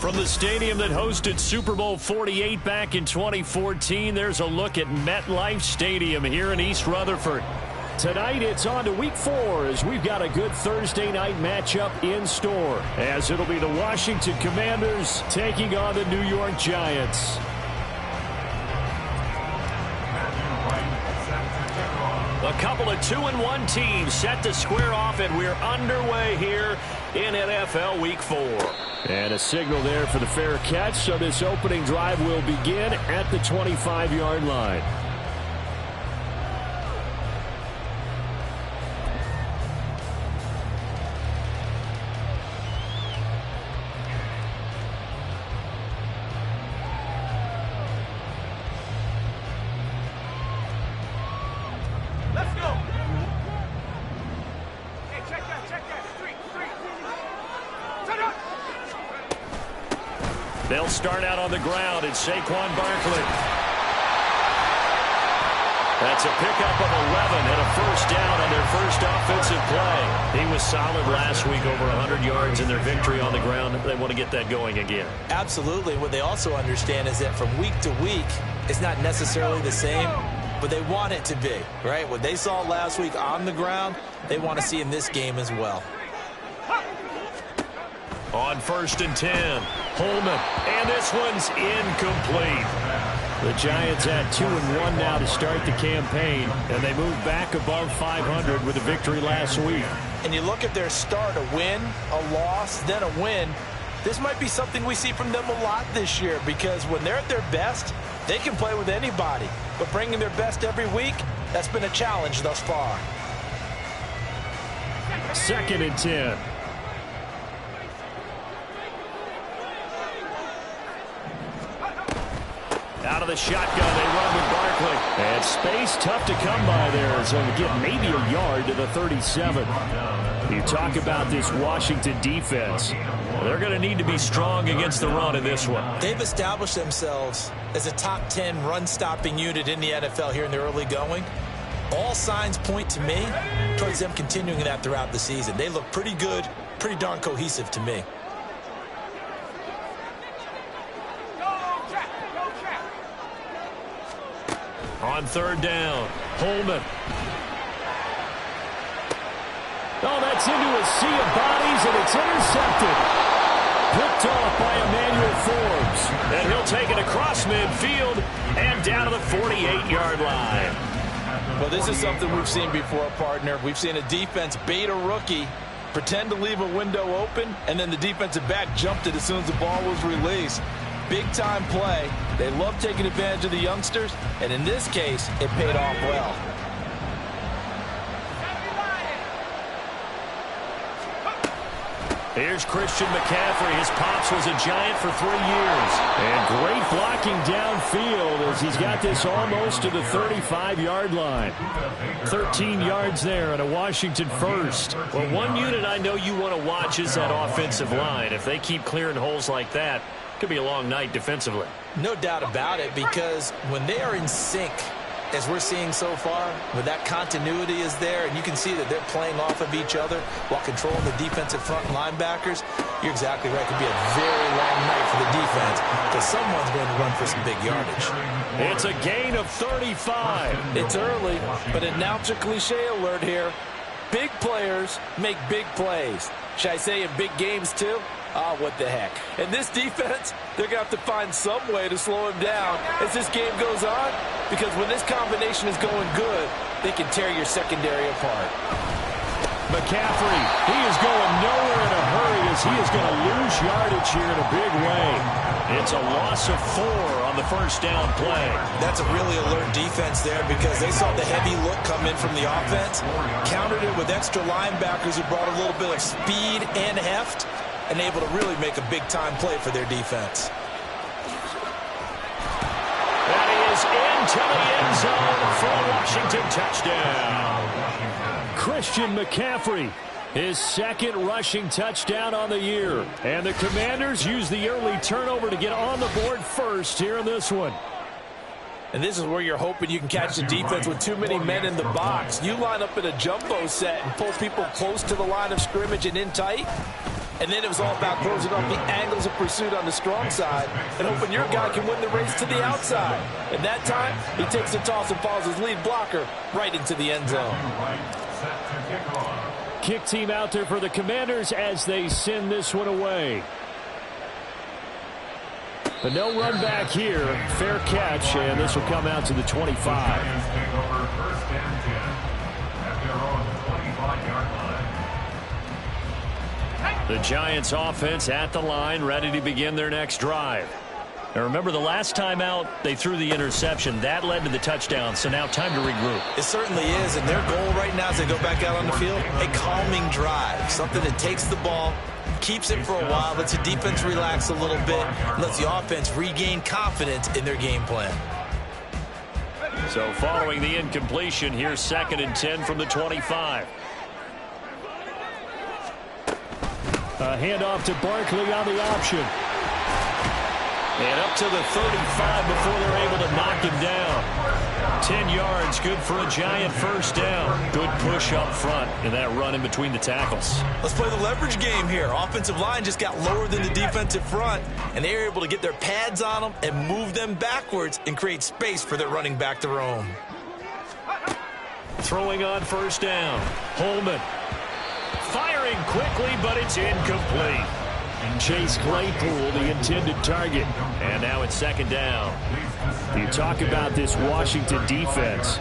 From the stadium that hosted Super Bowl 48 back in 2014, there's a look at MetLife Stadium here in East Rutherford. Tonight, it's on to Week 4 as we've got a good Thursday night matchup in store, as it'll be the Washington Commanders taking on the New York Giants. A couple of 2-1 teams set to square off, and we're underway here in NFL Week 4. And a signal there for the fair catch, so this opening drive will begin at the 25-yard line. They'll start out on the ground. It's Saquon Barkley. That's a pickup of 11 and a first down on their first offensive play. He was solid last week, over 100 yards in their victory on the ground. They want to get that going again. Absolutely. What they also understand is that from week to week, it's not necessarily the same, but they want it to be, right? What they saw last week on the ground, they want to see in this game as well. On 1st and 10, Holman, and this one's incomplete. The Giants at 2-1 now to start the campaign, and they move back above 500 with a victory last week. And you look at their start, a win, a loss, then a win. This might be something we see from them a lot this year, because when they're at their best, they can play with anybody. But bringing their best every week, that's been a challenge thus far. 2nd and 10. Out of the shotgun, they run with Barkley. And space tough to come by there. So to get maybe a yard to the 37. You talk about this Washington defense. They're going to need to be strong against the run in this one. They've established themselves as a top 10 run-stopping unit in the NFL here in the early going. All signs point to me towards them continuing that throughout the season. They look pretty good, pretty darn cohesive to me. On 3rd down, Holman. Oh, that's into a sea of bodies, and it's intercepted. Picked off by Emmanuel Forbes. And he'll take it across midfield and down to the 48-yard line. Well, this is something we've seen before, partner. We've seen a defense bait a rookie, pretend to leave a window open, and then the defensive back jumped it as soon as the ball was released. Big-time play. They love taking advantage of the youngsters, and in this case, it paid off well. Here's Christian McCaffrey. His pops was a Giant for 3 years. And great blocking downfield as he's got this almost to the 35-yard line. 13 yards there and a Washington first. Well, one unit I know you want to watch is that offensive line. If they keep clearing holes like that, it could be a long night defensively. No doubt about it, because when they are in sync, as we're seeing so far, where that continuity is there, and you can see that they're playing off of each other while controlling the defensive front linebackers, you're exactly right. It could be a very long night for the defense, because someone's going to run for some big yardage. It's a gain of 35. It's early, but announcer cliche alert here. Big players make big plays. Should I say in big games too? Ah, what the heck. And this defense, they're going to have to find some way to slow him down as this game goes on, because when this combination is going good, they can tear your secondary apart. McCaffrey, he is going nowhere in a hurry as he is going to lose yardage here in a big way. It's a loss of 4 on the first down play. That's a really alert defense there, because they saw the heavy look come in from the offense, countered it with extra linebackers who brought a little bit of speed and heft, and able to really make a big-time play for their defense. That is into the end zone for a Washington touchdown. Christian McCaffrey, his 2nd rushing touchdown on the year. And the Commanders use the early turnover to get on the board first here in this one. And this is where you're hoping you can catch the defense with too many men in the box. You line up in a jumbo set and pull people close to the line of scrimmage and in tight, And then it was all about closing off the angles of pursuit on the strong side and hoping your guy can win the race to the outside. And that time, he takes the toss and follows his lead blocker right into the end zone. Kick team out there for the Commanders as they send this one away. But no run back here. Fair catch, and this will come out to the 25. The Giants offense at the line, ready to begin their next drive. Now remember, the last time out, they threw the interception. That led to the touchdown, so now time to regroup. It certainly is, and their goal right now as they go back out on the field, a calming drive, something that takes the ball, keeps it for a while, lets the defense relax a little bit, and lets the offense regain confidence in their game plan. So following the incompletion, here's 2nd and 10 from the 25. A handoff to Barkley on the option. And up to the 35 before they're able to knock him down. 10 yards, good for a Giant first down. Good push up front in that run in between the tackles. Let's play the leverage game here. Offensive line just got lower than the defensive front, and they were able to get their pads on them and move them backwards and create space for their running back to roam. Throwing on first down. Holman. Firing quickly, but it's incomplete. Chase Claypool, the intended target. And now it's 2nd down. You talk about this Washington defense.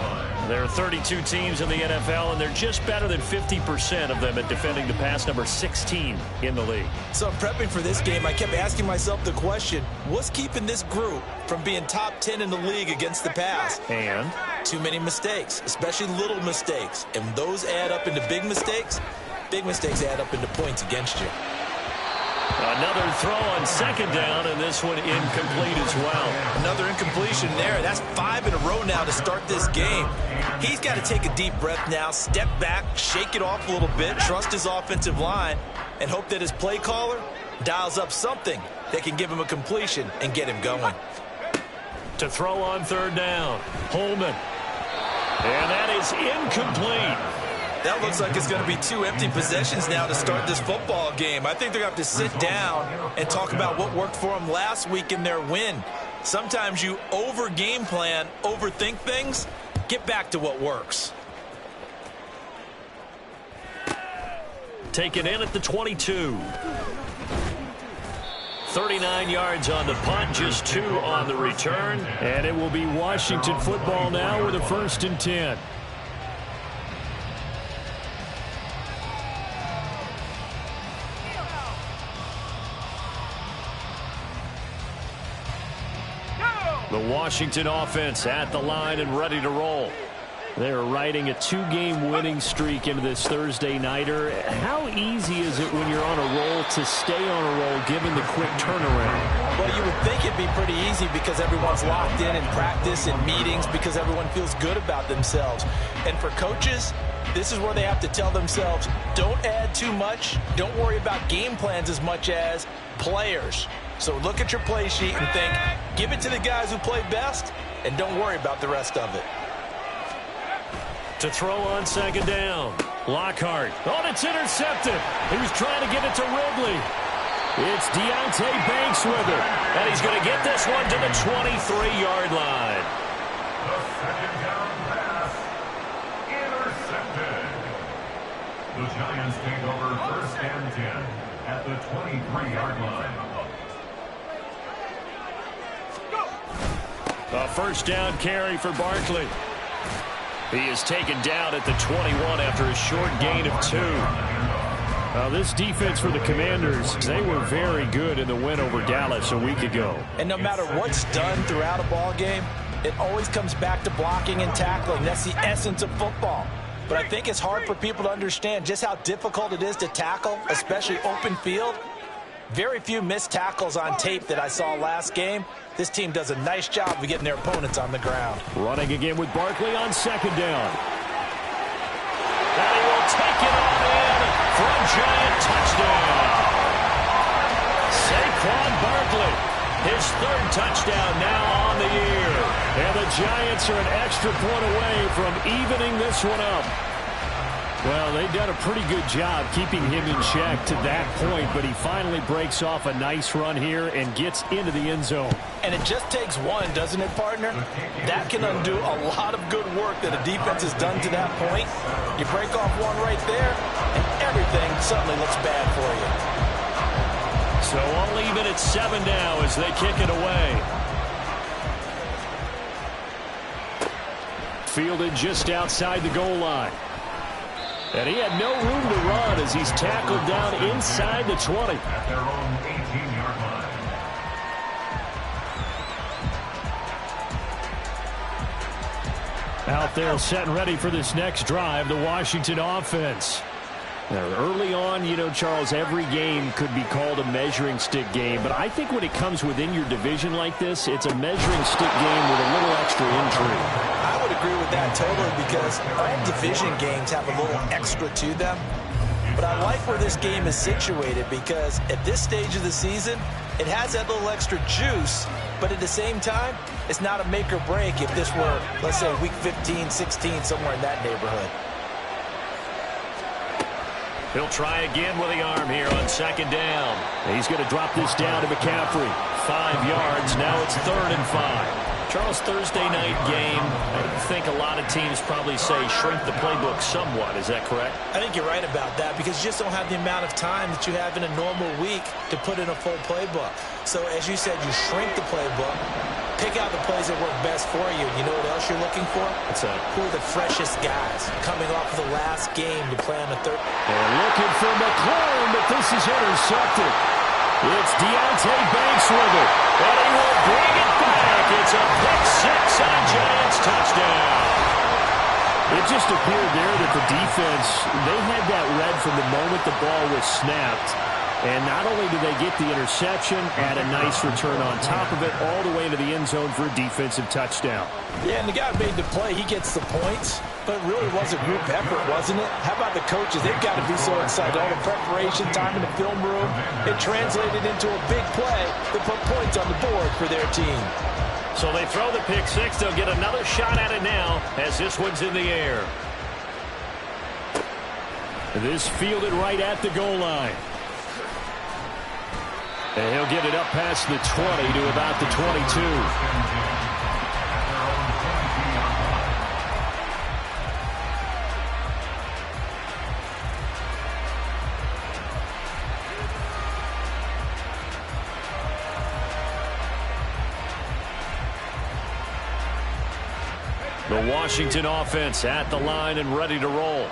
There are 32 teams in the NFL, and they're just better than 50% of them at defending the pass, number 16 in the league. So I'm prepping for this game. I kept asking myself the question, what's keeping this group from being top 10 in the league against the pass? And? Too many mistakes, especially little mistakes. And those add up into big mistakes. Big mistakes add up into points against you. Another throw on 2nd down, and this one incomplete as well. Another incompletion there. That's 5 in a row now to start this game. He's got to take a deep breath now, step back, shake it off a little bit, trust his offensive line, and hope that his play caller dials up something that can give him a completion and get him going. To throw on 3rd down, Holman. And that is incomplete. That looks like it's going to be 2 empty possessions now to start this football game. I think they're going to have to sit down and talk about what worked for them last week in their win. Sometimes you over-game plan, overthink things. Get back to what works. Taken in at the 22. 39 yards on the punt, just 2 on the return. And it will be Washington football now with a 1st and 10. The Washington offense at the line and ready to roll. They're riding a 2-game winning streak into this Thursday nighter. How easy is it when you're on a roll to stay on a roll given the quick turnaround? Well, you would think it'd be pretty easy because everyone's locked in practice and meetings because everyone feels good about themselves. And for coaches, this is where they have to tell themselves, don't add too much. Don't worry about game plans as much as players. So look at your play sheet and think, give it to the guys who play best, and don't worry about the rest of it. To throw on 2nd down, Lockhart. Oh, it's intercepted. He was trying to get it to Ridley. It's Deontay Banks with it, and he's going to get this one to the 23-yard line. The 2nd down pass, intercepted. The Giants take over 1st and 10 at the 23-yard line. A 1st down carry for Barkley. He is taken down at the 21 after a short gain of 2. Now this defense for the Commanders, they were very good in the win over Dallas a week ago. And no matter what's done throughout a ball game, it always comes back to blocking and tackling. That's the essence of football. But I think it's hard for people to understand just how difficult it is to tackle, especially open field. Very few missed tackles on tape that I saw last game. This team does a nice job of getting their opponents on the ground. Running again with Barkley on 2nd down. And he will take it on in for a Giant touchdown. Saquon Barkley, his 3rd touchdown now on the year. And the Giants are an extra point away from evening this one up. Well, they've done a pretty good job keeping him in check to that point, but he finally breaks off a nice run here and gets into the end zone. And it just takes one, doesn't it, partner? That can undo a lot of good work that a defense has done to that point. You break off one right there, and everything suddenly looks bad for you. So all even at 7 now as they kick it away. Fielded just outside the goal line. And he had no room to run as he's tackled down inside the 20. At their own 18-yard line. Out there set and ready for this next drive, the Washington offense. Now, early on, you know, Charles, every game could be called a measuring stick game. But I think when it comes within your division like this, it's a measuring stick game with a little extra intrigue. I would agree with that totally because all division games have a little extra to them. But I like where this game is situated because at this stage of the season, it has that little extra juice. But at the same time, it's not a make or break if this were, let's say, week 15, 16, somewhere in that neighborhood. He'll try again with the arm here on second down. He's going to drop this down to McCaffrey. 5 yards. Now it's 3rd and 5. Charles, Thursday night game, I think a lot of teams probably say shrink the playbook somewhat. Is that correct? I think you're right about that because you just don't have the amount of time that you have in a normal week to put in a full playbook. So as you said, you shrink the playbook, pick out the plays that work best for you. You know what else you're looking for? Who are the freshest guys coming off of the last game to play on the third? They're looking for McLaurin, but this is intercepted. It's Deontay Banks with it, and he will bring it back. It's a pick-6 on Giants touchdown. It just appeared there that the defense, they had that read from the moment the ball was snapped. And not only did they get the interception, add a nice return on top of it, all the way into the end zone for a defensive touchdown. Yeah, and the guy made the play. He gets the points. But it really was a group effort, wasn't it? How about the coaches? They've got to be so excited. All the preparation time in the film room, it translated into a big play that put points on the board for their team. So they throw the pick-6. They'll get another shot at it now as this one's in the air. This fielded right at the goal line. And he'll get it up past the 20 to about the 22. The Washington offense at the line and ready to roll.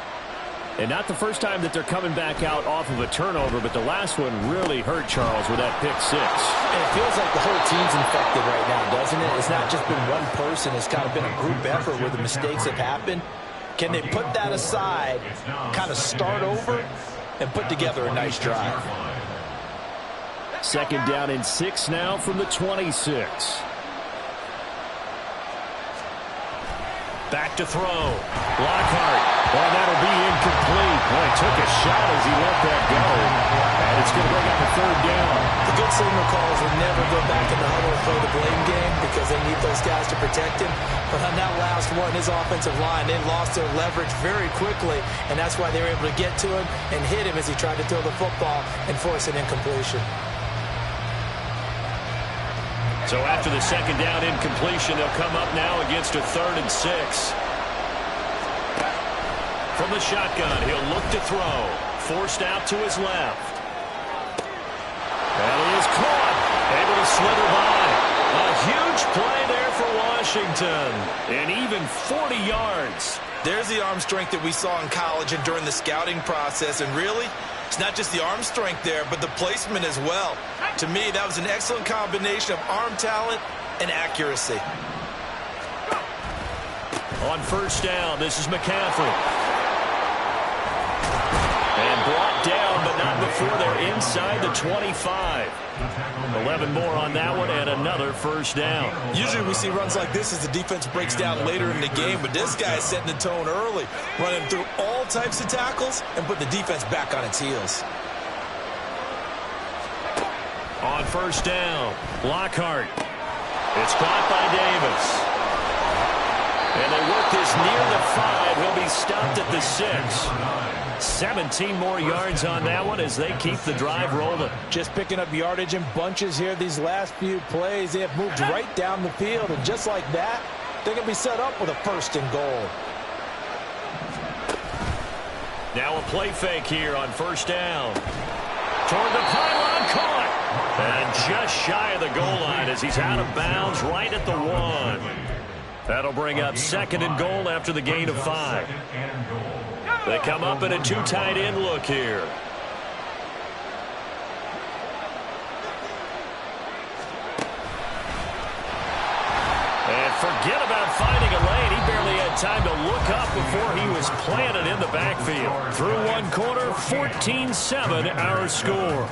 And not the first time that they're coming back out off of a turnover, but the last one really hurt Charles with that pick-6. And it feels like the whole team's infected right now, doesn't it? It's not just been one person. It's kind of been a group effort where the mistakes have happened. Can they put that aside, kind of start over, and put together a nice drive? 2nd down and 6 now from the 26. Back to throw. Lockhart. Oh, that'll be incomplete. Boy, took a shot as he let that go. And it's going to bring up a 3rd down. The good signal calls will never go back in the huddle and play the blame game because they need those guys to protect him. But on that last one, his offensive line, they lost their leverage very quickly, and that's why they were able to get to him and hit him as he tried to throw the football and force an incompletion. So after the 2nd down incompletion, they'll come up now against a 3rd and 6. From the shotgun, he'll look to throw. Forced out to his left. And he is caught. Able to slither by. A huge play there for Washington. And even 40 yards. There's the arm strength that we saw in college and during the scouting process. And really, it's not just the arm strength there, but the placement as well. To me, that was an excellent combination of arm talent and accuracy. On 1st down, this is McCaffrey. And brought down, but not before they're inside the 25. 11 more on that one, and another 1st down. Usually we see runs like this as the defense breaks down later in the game, but this guy is setting the tone early, running through all types of tackles and putting the defense back on its heels. On 1st down, Lockhart. It's caught by Davis. And they work this near the 5. He'll be stopped at the 6. 17 more yards on that one as they keep the drive rolling. Just picking up yardage in bunches here these last few plays. They have moved right down the field, and just like that, they're going to be set up with a 1st and goal. Now a play fake here on 1st down. Toward the pylon, caught. And just shy of the goal line as he's out of bounds right at the 1. That'll bring up 2nd and goal after the gain of 5. They come up in a 2 tight end look here. And forget about finding a lane. He barely had time to look up before he was planted in the backfield. Through one quarter, 14-7 our score.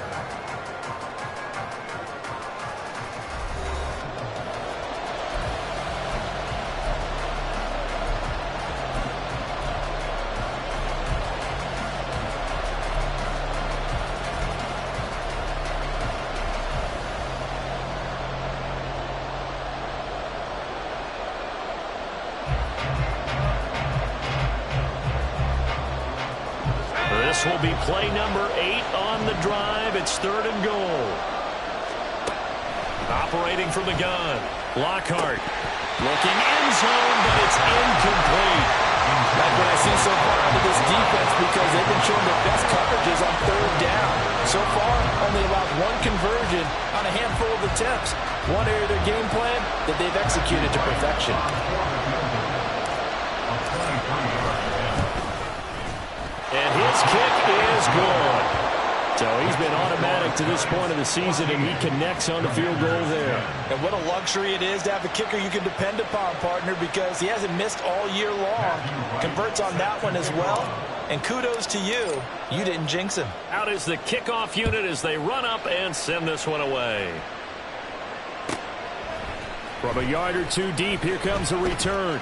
This will be play number 8 on the drive. It's 3rd and goal. Operating from the gun. Lockhart looking end zone, but it's incomplete. Like what I see so far out of this defense, because they've been showing their best coverages on 3rd down. So far, only allowed 1 conversion on a handful of attempts. One area of their game plan that they've executed to perfection. And his kick is good. So he's been automatic to this point of the season, and he connects on the field goal there. And what a luxury it is to have a kicker you can depend upon, partner, because he hasn't missed all year long. Converts on that one as well. And kudos to you. You didn't jinx him. Out is the kickoff unit as they run up and send this one away. From a yard or 2 deep, here comes a return.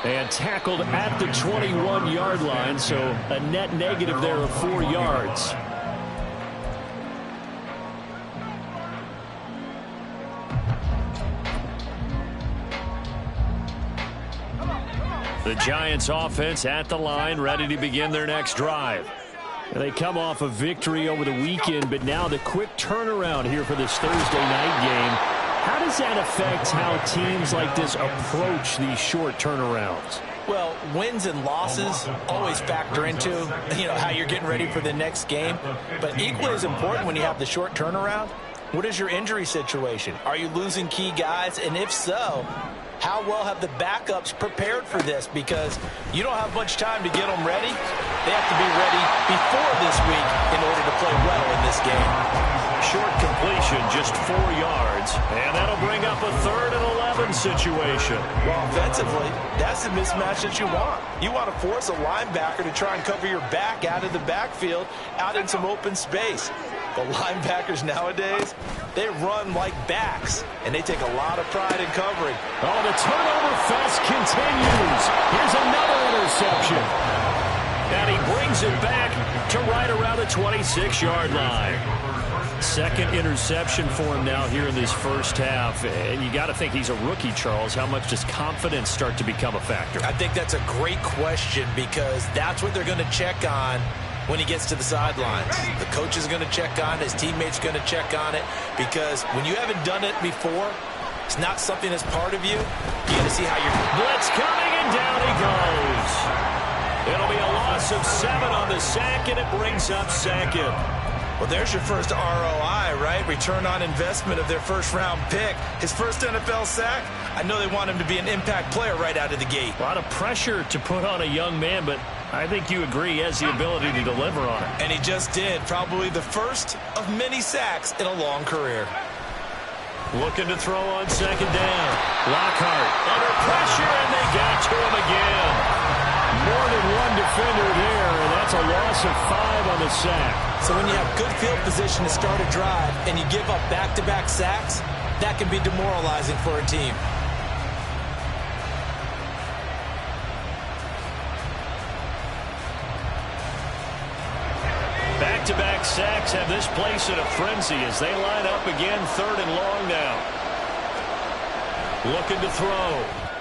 And tackled at the 21-yard line, so a net negative there of 4 yards. The Giants offense at the line, ready to begin their next drive. They come off a victory over the weekend, but now the quick turnaround here for this Thursday night game. How does that affect how teams like this approach these short turnarounds? Well, wins and losses always factor into, how you're getting ready for the next game. But equally as important when you have the short turnaround, what is your injury situation? Are you losing key guys? And if so, how well have the backups prepared for this? Because you don't have much time to get them ready. They have to be ready before this week in order to play well in this game. Short completion, just 4 yards, and that'll bring up a 3rd and 11 situation. Well, offensively, that's the mismatch that you want. You want to force a linebacker to try and cover your back out of the backfield, out in some open space. But linebackers nowadays, they run like backs, and they take a lot of pride in covering. Oh, the turnover fest continues. Here's another interception. And he brings it back to right around the 26-yard line. 2nd interception for him now here in this first half. And you got to think he's a rookie, Charles. How much does confidence start to become a factor? I think that's a great question, because that's what they're going to check on when he gets to the sidelines. The coach is going to check on it. His teammates going to check on it, because when you haven't done it before, it's not something that's part of you. You got to see how you're... Blitz coming, and down he goes. It'll be a loss of 7 on the sack, and it brings up 2nd. Well, there's your first ROI, right? Return on investment of their first-round pick. His first NFL sack, I know they want him to be an impact player right out of the gate. A lot of pressure to put on a young man, but I think you agree he has the ability to deliver on it. And he just did. Probably the first of many sacks in a long career. Looking to throw on 2nd down. Lockhart under pressure, and they got to him again. More than one defender there, and that's a loss of 5 on the sack. So when you have good field position to start a drive and you give up back-to-back sacks, that can be demoralizing for a team. Back-to-back sacks have this place in a frenzy as they line up again, 3rd and long now. Looking to throw.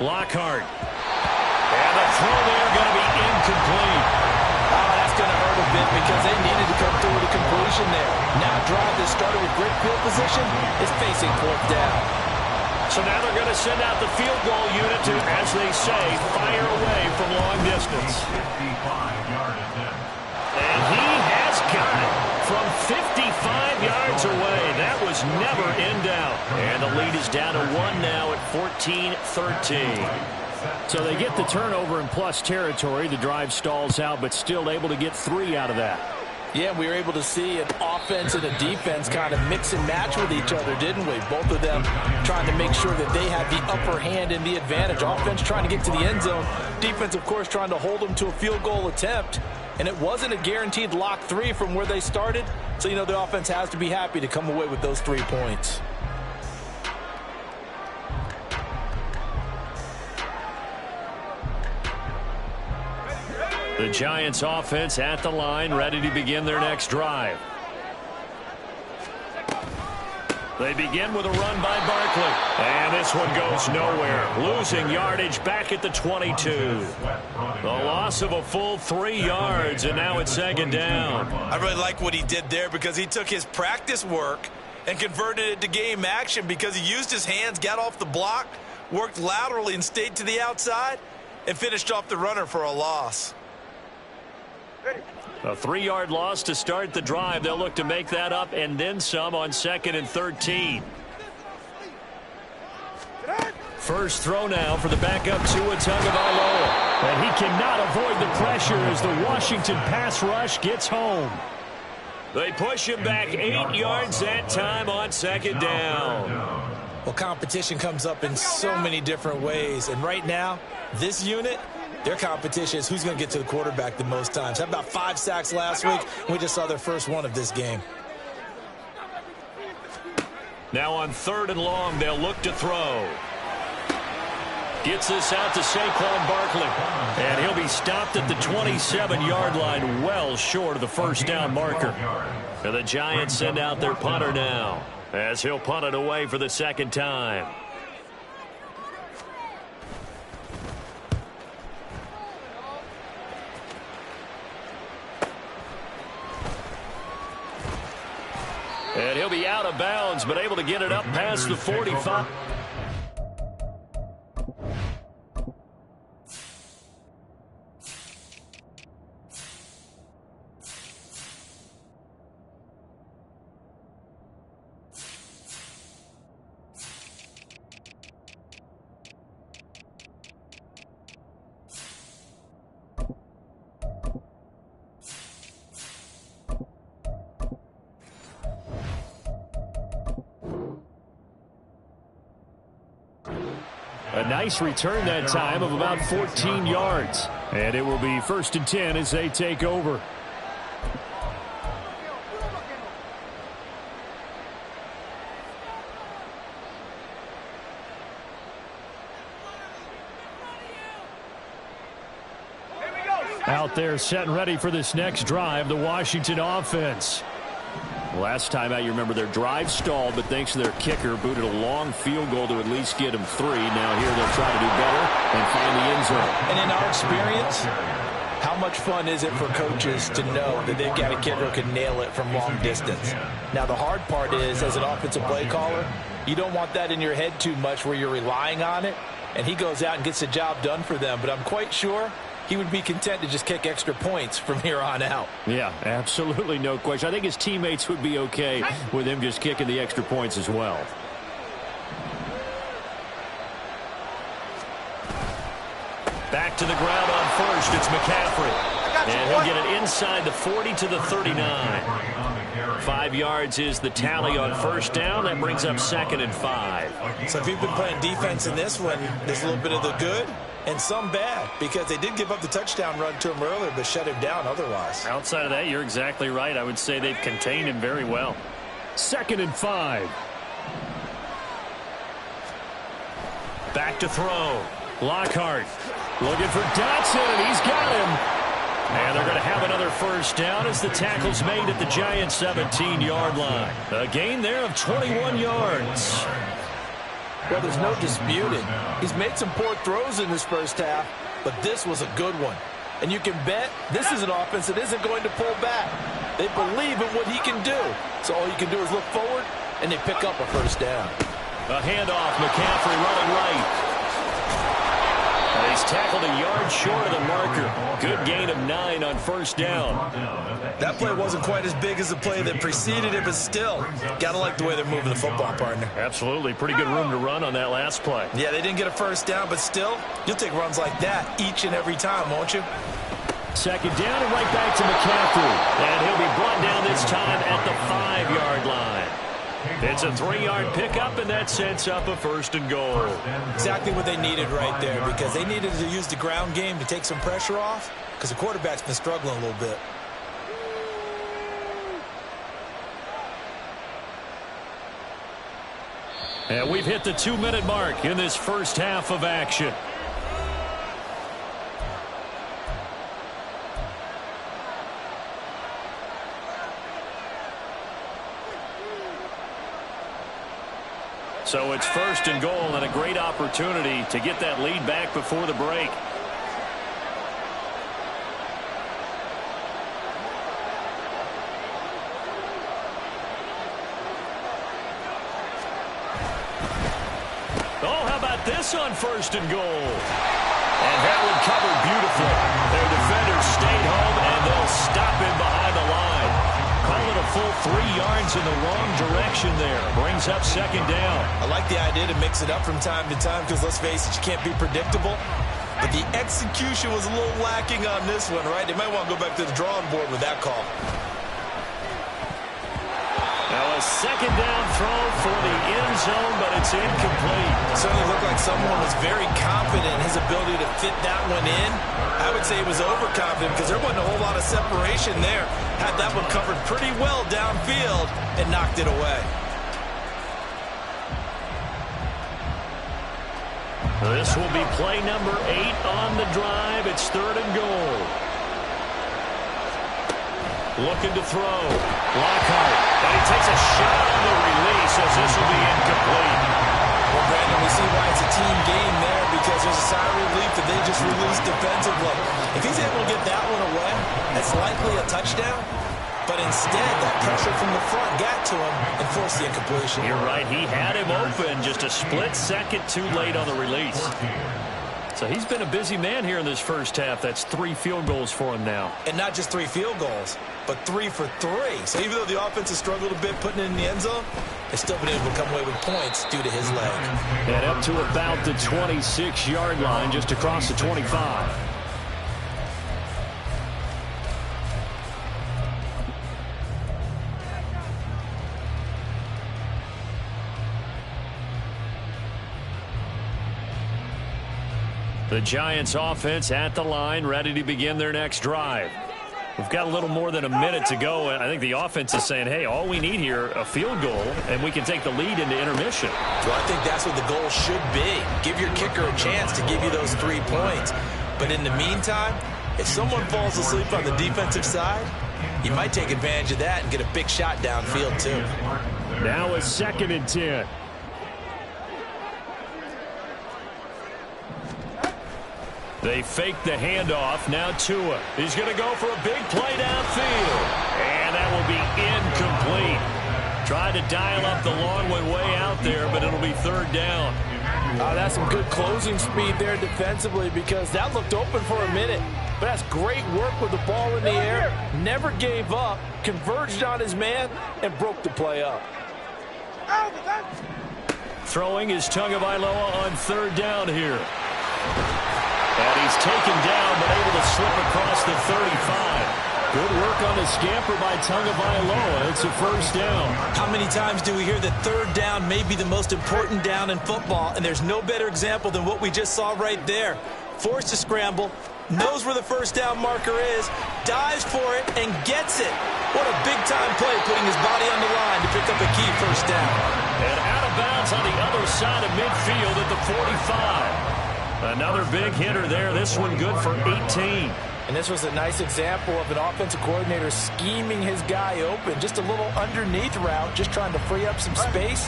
Lockhart. And the throw there going to be incomplete. Oh, that's going to hurt a bit because they needed to come through with a completion there. Now drive that started with great field position is facing fourth down. So now they're going to send out the field goal unit to, as they say, fire away from long distance. 55-yard attempt. And he has got it from 55 yards away. That was never in doubt. And the lead is down to 1 now at 14-13. So they get the turnover in plus territory. The drive stalls out, but still able to get 3 out of that. Yeah, we were able to see an offense and a defense kind of mix and match with each other, didn't we? Both of them trying to make sure that they had the upper hand and the advantage. Offense trying to get to the end zone. Defense, of course, trying to hold them to a field goal attempt. And it wasn't a guaranteed lock 3 from where they started. So, you know, the offense has to be happy to come away with those 3 points. The Giants offense at the line, ready to begin their next drive. They begin with a run by Barkley. And this one goes nowhere. Losing yardage back at the 22. The loss of a full 3 yards, and now it's second down. I really like what he did there because he took his practice work and converted it to game action because he used his hands, got off the block, worked laterally and stayed to the outside, and finished off the runner for a loss. A 3-yard loss to start the drive. They'll look to make that up and then some on 2nd and 13. First throw now for the backup Tua Tagovailoa. And he cannot avoid the pressure as the Washington pass rush gets home. They push him back 8 yards that time on 2nd down. Well, competition comes up in so many different ways. And right now, this unit, their competition is who's going to get to the quarterback the most times. How about 5 sacks last week? We just saw their first one of this game. Now on 3rd and long, they'll look to throw. Gets this out to Saquon Barkley. And he'll be stopped at the 27-yard line, well short of the first down marker. And the Giants send out their punter now, as he'll punt it away for the 2nd time. And he'll be out of bounds, but able to get it up past the 45. A nice return that time of about 14 yards. And it will be 1st and 10 as they take over. Out there set and ready for this next drive, the Washington offense. Last time out, you remember their drive stalled, but thanks to their kicker, booted a long field goal to at least get them 3. Now here they'll try to do better and find the end zone. And in our experience, how much fun is it for coaches to know that they've got a kicker who can nail it from long distance? Now the hard part is, as an offensive play caller, you don't want that in your head too much where you're relying on it, and he goes out and gets the job done for them. But I'm quite sure he would be content to just kick extra points from here on out. Yeah, absolutely no question. I think his teammates would be okay with him just kicking the extra points as well. Back to the ground on 1st. It's McCaffrey. And he'll get it inside the 40 to the 39. 5 yards is the tally on 1st down. That brings up 2nd and 5. So if you've been playing defense in this one, there's a little bit of the good and some bad, because they did give up the touchdown run to him earlier, but shut him down otherwise. Outside of that, you're exactly right. I would say they've contained him very well. 2nd and 5. Back to throw. Lockhart looking for Dotson, and he's got him. And they're going to have another 1st down as the tackle's made at the Giants' 17-yard line. A gain there of 21 yards. Well, there's no disputing. He's made some poor throws in this first half, but this was a good one. And you can bet this is an offense that isn't going to pull back. They believe in what he can do. So all you can do is look forward, and they pick up a first down. A handoff, McCaffrey running right. And he's tackled a yard short of the marker. Good gain of 9 on first down. That play wasn't quite as big as the play that preceded it, but still, gotta like the way they're moving the football, partner. Absolutely. Pretty good room to run on that last play. Yeah, they didn't get a first down, but still, you'll take runs like that each and every time, won't you? Second down and right back to McCaffrey. And he'll be brought down this time at the 5-yard line. It's a 3-yard pickup, and that sets up a first and goal. Exactly what they needed right there, because they needed to use the ground game to take some pressure off, because the quarterback's been struggling a little bit. And we've hit the 2-minute mark in this first half of action. So it's first and goal, and a great opportunity to get that lead back before the break. Oh, how about this on first and goal? And that one covered beautifully. Their defenders stayed home, and they'll stop him behind the line. Call it a full 3 yards in the wrong direction there. Brings up second down. I like the idea to mix it up from time to time, because let's face it, you can't be predictable. But the execution was a little lacking on this one, right? They might want to go back to the drawing board with that call. Now a second down throw for the end zone, but it's incomplete. It certainly looked like someone was very confident in his ability to fit that one in. I would say he was overconfident because there wasn't a whole lot of separation there. Had that one covered pretty well downfield and knocked it away. This will be play number 8 on the drive. It's third and goal. Looking to throw. Lockhart. And he takes a shot on the release as this will be incomplete. Well, Brandon, we see why it's a team game there, because there's a sigh of relief that they just released defensively. If he's able to get that one away, that's likely a touchdown. But instead, that pressure from the front got to him and forced the incompletion. You're right. He had him open, just a split second too late on the release. So he's been a busy man here in this first half. That's 3 field goals for him now. And not just 3 field goals, but 3 for 3. So even though the offense has struggled a bit putting it in the end zone, they've still been able to come away with points due to his leg. And up to about the 26-yard line, just across the 25. The Giants offense at the line, ready to begin their next drive. We've got a little more than a minute to go, and I think the offense is saying, hey, all we need here, a field goal, and we can take the lead into intermission. Well, I think that's what the goal should be. Give your kicker a chance to give you those 3 points. But in the meantime, if someone falls asleep on the defensive side, you might take advantage of that and get a big shot downfield, too. Now a 2nd and 10. They fake the handoff. Now Tua. He's going to go for a big play downfield. And that will be incomplete. Tried to dial up the long one way out there, but it'll be third down. That's some good closing speed there defensively, because that looked open for a minute. But that's great work with the ball in the air. Never gave up, converged on his man, and broke the play up. Throwing is Tagovailoa on third down here. And he's taken down, but able to slip across the 35. Good work on the scamper by Tagovailoa. It's a first down. How many times do we hear that third down may be the most important down in football? And there's no better example than what we just saw right there. Forced to scramble, knows where the first down marker is, dives for it, and gets it. What a big-time play, putting his body on the line to pick up a key first down. And out of bounds on the other side of midfield at the 45. Another big hitter there. This one good for 18. And this was a nice example of an offensive coordinator scheming his guy open. Just a little underneath route, just trying to free up some space.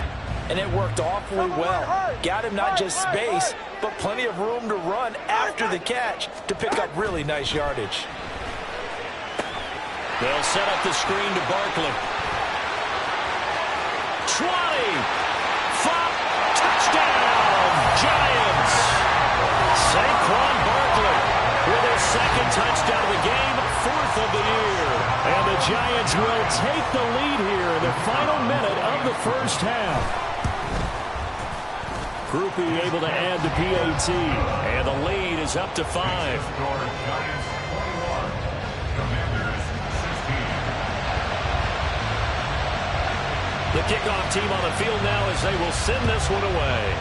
and it worked awfully well. Got him not just space, but plenty of room to run after the catch to pick up really nice yardage. They'll set up the screen to Barkley. 20. Flop. Touchdown. Giants. Saquon Barkley with his second touchdown of the game, 4th of the year. And the Giants will take the lead here in the final minute of the first half. Groupie able to add the PAT. And the lead is up to 5. Giants 21. Commanders 16. The kickoff team on the field now as they will send this one away.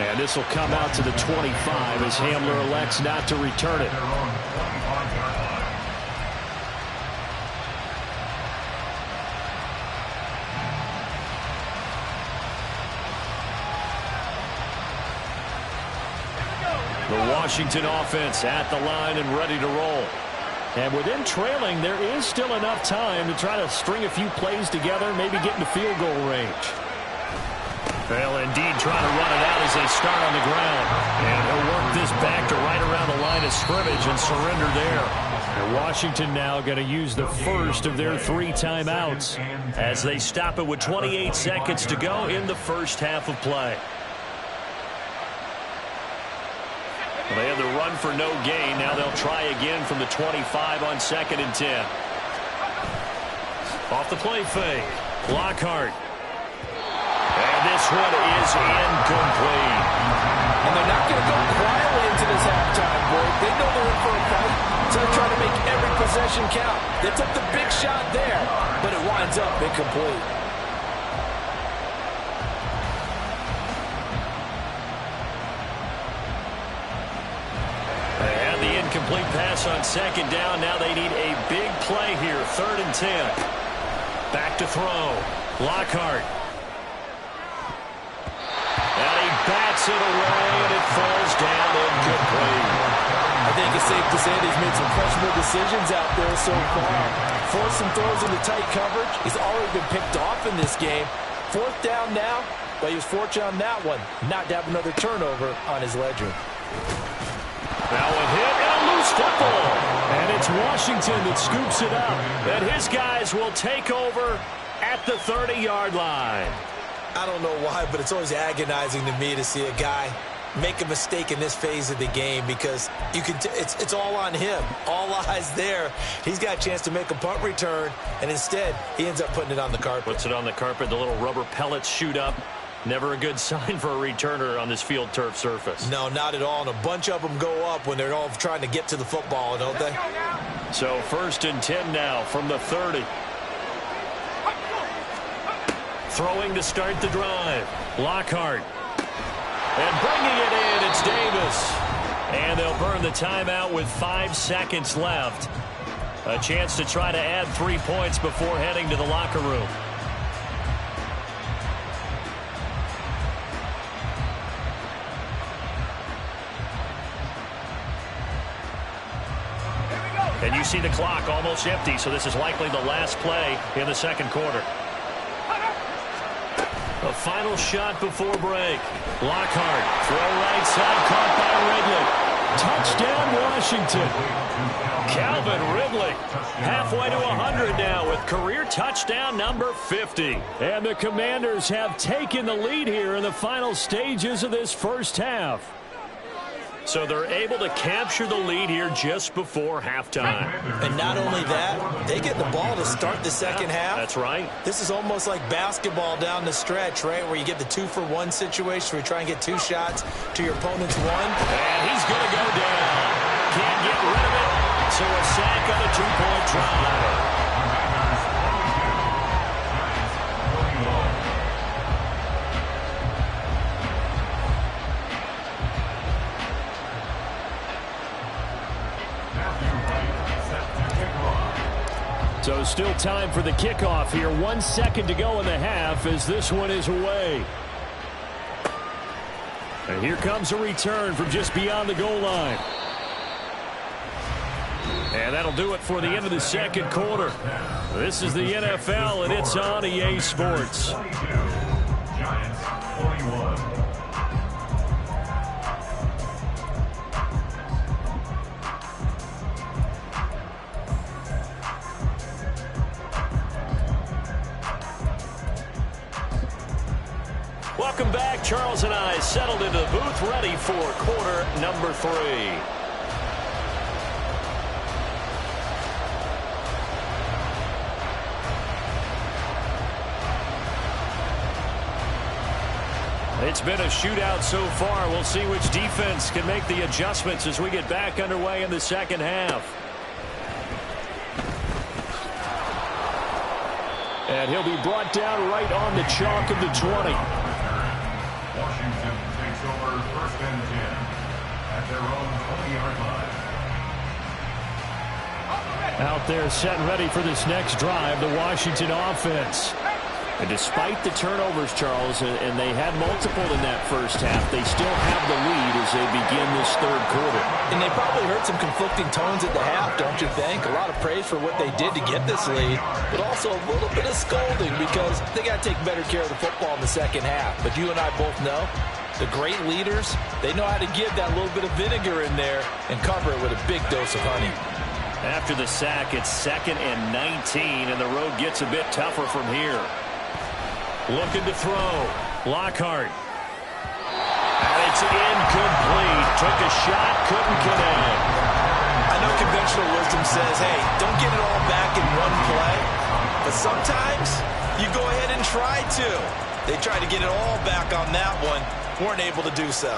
And this will come out to the 25 as Hamler elects not to return it. The Washington offense at the line and ready to roll. And with them trailing, there is still enough time to try to string a few plays together, maybe get into field goal range. Well, indeed, trying to run it out as they start on the ground. And he'll work this back to right around the line of scrimmage and surrender there. And Washington now going to use the first of their 3 timeouts as they stop it with 28 seconds to go in the first half of play. Well, they had the run for no gain. Now they'll try again from the 25 on 2nd and 10. Off the play fake. Lockhart. And this one is incomplete. And they're not going to go quietly into this halftime, Boyd. They know they're in for a fight, so they're trying to make every possession count. They took the big shot there, but it winds up incomplete. They had the incomplete pass on 2nd down. Now they need a big play here. 3rd and 10. Back to throw. Lockhart. And he bats it away, and it falls down incomplete. I think it's safe to say that he's made some questionable decisions out there so far. Forced some throws into tight coverage. He's already been picked off in this game. 4th down now, but he was fortunate on that one, not to have another turnover on his ledger. Now a hit and a loose football. And it's Washington that scoops it up. And his guys will take over at the 30-yard line. I don't know why, but it's always agonizing to me to see a guy make a mistake in this phase of the game because you can it's all on him. All eyes there. He's got a chance to make a punt return, and instead he ends up putting it on the carpet. Puts it on the carpet. The little rubber pellets shoot up. Never a good sign for a returner on this field turf surface. No, not at all. And a bunch of them go up when they're all trying to get to the football, don't they? So 1st and 10 now from the 30. Throwing to start the drive. Lockhart. And bringing it in, it's Davis. And they'll burn the timeout with 5 seconds left. A chance to try to add 3 points before heading to the locker room. And you see the clock almost empty, so this is likely the last play in the 2nd quarter. A final shot before break. Lockhart, throw right side, caught by Ridley. Touchdown, Washington. Calvin Ridley, halfway to 100 now with career touchdown number 50. And the Commanders have taken the lead here in the final stages of this first half. So they're able to capture the lead here just before halftime. And not only that, they get the ball to start the second half. That's right. This is almost like basketball down the stretch, right, where you get the 2-for-1 situation where you try and get 2 shots to your opponent's 1. And he's going to go down. Can't get rid of it. So a sack on a 2-point try. So still time for the kickoff here. 1 second to go in the half as this one is away. And here comes a return from just beyond the goal line. And that'll do it for the end of the second quarter. This is the NFL, and it's on EA Sports. Giants 41. Welcome back. Charles and I settled into the booth, ready for quarter number 3. It's been a shootout so far. We'll see which defense can make the adjustments as we get back underway in the second half. And he'll be brought down right on the chalk of the 20. Washington takes over 1st and 10 at their own 20-yard line. Out there set and ready for this next drive, the Washington offense. And despite the turnovers, Charles, and they had multiple in that first half, they still have the lead as they begin this third quarter. And they probably heard some conflicting tones at the half, don't you think? A lot of praise for what they did to get this lead, but also a little bit of scolding because they got to take better care of the football in the second half. But you and I both know the great leaders, they know how to give that little bit of vinegar in there and cover it with a big dose of honey. After the sack, it's 2nd and 19, and the road gets a bit tougher from here. Looking to throw. Lockhart. And it's incomplete. Took a shot, couldn't connect. I know conventional wisdom says, hey, don't get it all back in one play. But sometimes you go ahead and try to. They tried to get it all back on that one. Weren't able to do so.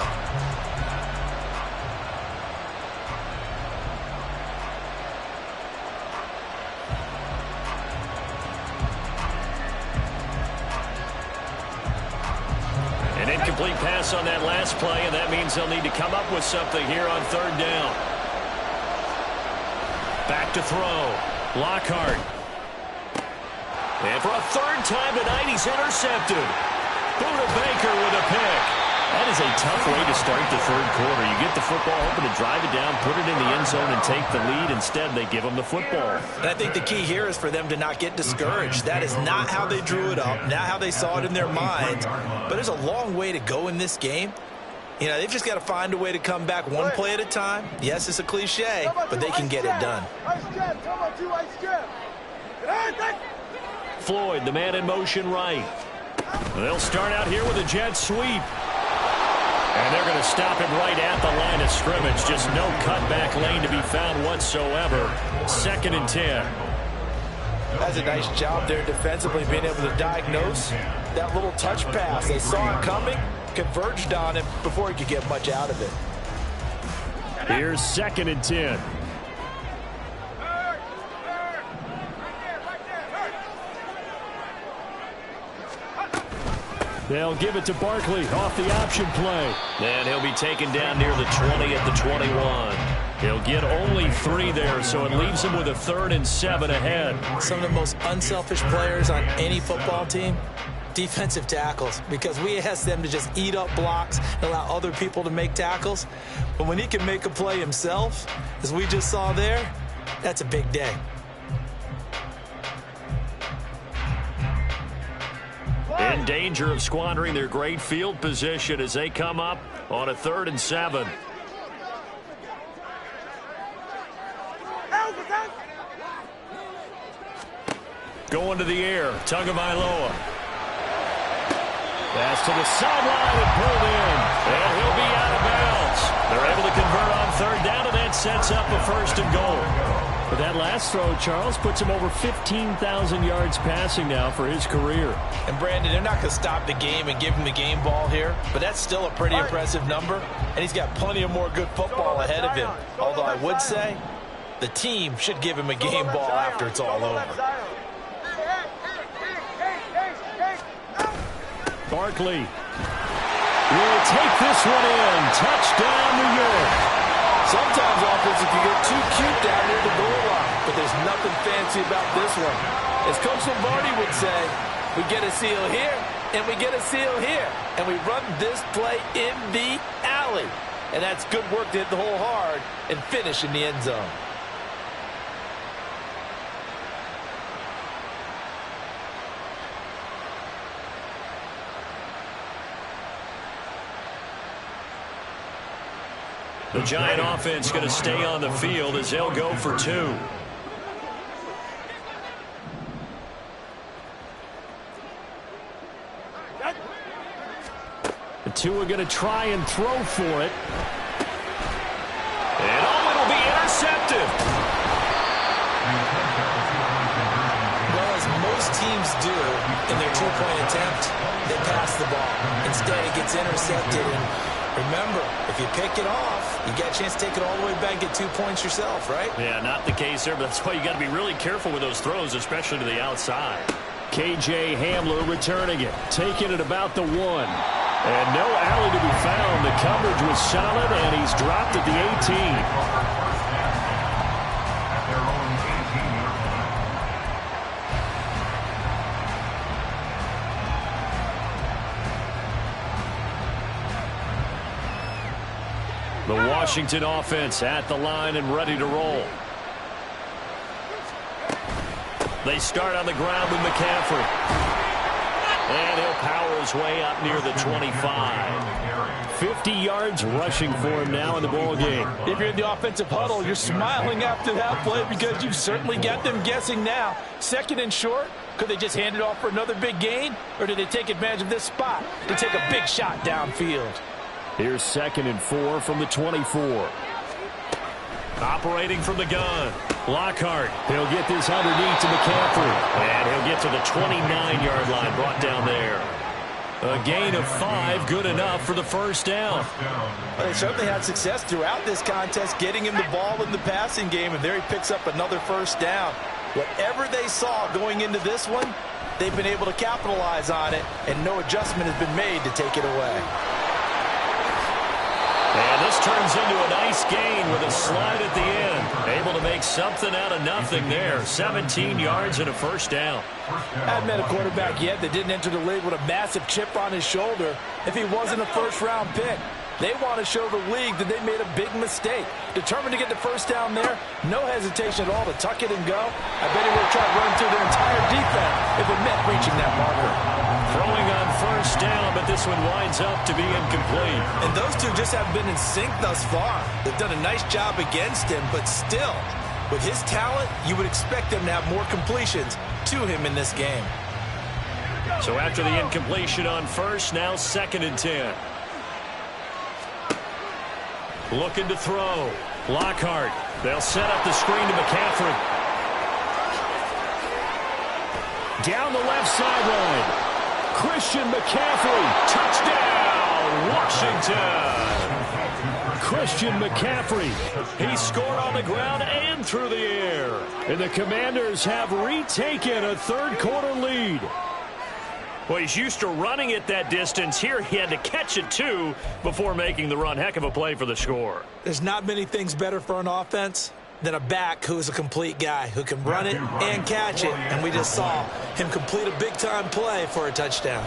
Incomplete pass on that last play, and that means they'll need to come up with something here on 3rd down. Back to throw. Lockhart. And for a 3rd time tonight, he's intercepted. Buda Baker with a pick. That is a tough way to start the third quarter. You get the football, hoping to drive it down, put it in the end zone, and take the lead. Instead, they give them the football. And I think the key here is for them to not get discouraged. That is not how they drew it up, not how they saw it in their minds. But there's a long way to go in this game. You know, they've just got to find a way to come back one play at a time. Yes, it's a cliche, but they can get it done. Floyd, the man in motion right. They'll start out here with a jet sweep. And they're going to stop him right at the line of scrimmage. Just no cutback lane to be found whatsoever. 2nd and 10. That's a nice job there defensively, being able to diagnose that little touch pass. They saw it coming, converged on it before he could get much out of it. Here's 2nd and 10. They'll give it to Barkley off the option play. And he'll be taken down near the 20 at the 21. He'll get only 3 there, so it leaves him with a 3rd and 7 ahead. Some of the most unselfish players on any football team, defensive tackles, because we ask them to just eat up blocks and allow other people to make tackles. But when he can make a play himself, as we just saw there, that's a big day. In danger of squandering their great field position as they come up on a 3rd and 7. Going to the air, Tagovailoa. Pass to the sideline and pulled in. And he'll be out of bounds. They're able to convert on 3rd down, and that sets up a 1st and goal. But that last throw, Charles, puts him over 15,000 yards passing now for his career. And, Brandon, they're not going to stop the game and give him the game ball here, but that's still a pretty impressive number, and he's got plenty of more good football ahead of him. Although I would say the team should give him a game ball after it's all over. Barkley will take this one in. Touchdown, New York. Sometimes offenses can get too cute down near the goal line, but there's nothing fancy about this one. As Coach Lombardi would say, we get a seal here, and we get a seal here, and we run this play in the alley. And that's good work to hit the hole hard and finish in the end zone. The Giant offense going to stay on the field as they'll go for 2. The two are going to try and throw for it. And it'll be intercepted. Well, as most teams do in their two-point attempt, they pass the ball. Instead, it gets intercepted. And remember, if you pick it off, you get a chance to take it all the way back and get 2 points yourself, right? Yeah, not the case there, but that's why you got to be really careful with those throws, especially to the outside. KJ Hamler returning it, taking it about the 1. And no alley to be found. The coverage was solid, and he's dropped at the 18. The Washington offense at the line and ready to roll. They start on the ground with McCaffrey. And he'll power his way up near the 25. 50 yards rushing for him now in the ball game. If you're in the offensive huddle, you're smiling after that play because you've certainly got them guessing now. 2nd and short, could they just hand it off for another big gain? Or did they take advantage of this spot to take a big shot downfield? Here's 2nd and 4 from the 24. Operating from the gun. Lockhart. He'll get this underneath to McCaffrey. And he'll get to the 29-yard line, brought down there. A gain of 5, good enough for the first down. Well, they certainly had success throughout this contest, getting him the ball in the passing game, and there he picks up another first down. Whatever they saw going into this one, they've been able to capitalize on it, and no adjustment has been made to take it away. And this turns into a nice gain with a slide at the end. Able to make something out of nothing there. 17 yards and a first down. Hadn't met a quarterback yet that didn't enter the league with a massive chip on his shoulder if he wasn't a first-round pick. They want to show the league that they made a big mistake. Determined to get the first down there, no hesitation at all to tuck it and go. I bet he would have tried running through their entire defense if it meant reaching that marker. Throwing on first down, but this one winds up to be incomplete. And those two just haven't been in sync thus far. They've done a nice job against him, but still, with his talent, you would expect them to have more completions to him in this game. So after the incompletion on first, now 2nd and 10. Looking to throw. Lockhart. They'll set up the screen to McCaffrey. Down the left sideline. Christian McCaffrey. Touchdown, Washington. Christian McCaffrey. He scored on the ground and through the air. And the Commanders have retaken a third-quarter lead. Well, he's used to running it that distance. Here he had to catch it, too, before making the run. Heck of a play for the score. There's not many things better for an offense than a back who's a complete guy who can run it and catch it. And we just saw him complete a big-time play for a touchdown.